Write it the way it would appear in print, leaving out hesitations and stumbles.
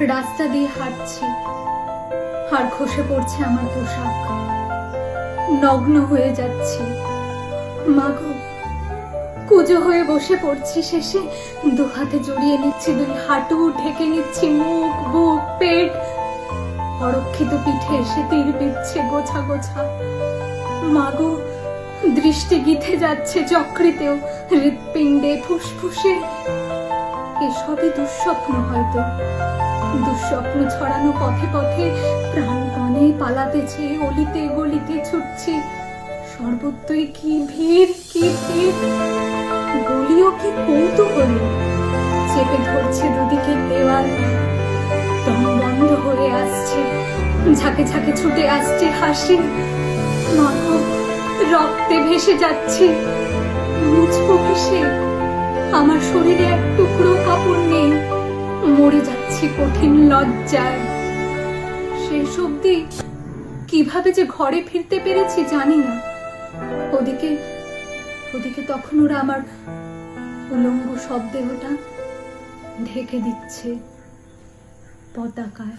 রাস্তা দিয়ে হাঁটছি আর খসে পড়ছে আমার পোশাক, নগ্ন হয়ে যাচ্ছি। মাগো, কুজো হয়ে বসে পড়ছি, শেষে দু হাতে জড়িয়ে নিচ্ছি, দুই হাঁটু ঢেকে নিচ্ছি, মুখ বুক পেট, অরক্ষিত পিঠে এসে তীর বিচ্ছে গোছা গোছা। মাগো, দৃষ্টি গিথে যাচ্ছে যকৃতেও, হৃৎপিণ্ডে ফুসফুসে। এসবই দুঃস্বপ্ন হয়তো, দুঃস্বপ্ন ছড়ানো পথে পথে প্রাণপণে পালাতে চেয়ে অলিতে গলিতে ছুটছি। সর্বত্রই কি ভিড়, কি ভিড়! গলিও কি কৌতূহলী, চেপে ধরছে দুদিকে দেওয়াল, দম বন্ধ হয়ে আসছে, ঝাঁকে ঝাঁকে ছুটে আসছে হাসি। মাগো, রক্তে ভেসে যাচ্ছি, মুছবো কিসে? আমার শরীরে এক টুকরো কাপড় নেই, মরে যাচ্ছি কঠিন লজ্জায়। শেষ অবধি কিভাবে যে ঘরে ফিরতে পেরেছি জানি না। ওদিকে ওদিকে তখন ওরা আমার উলঙ্গ শবদেহটা ঢেকে দিচ্ছে পতাকায়।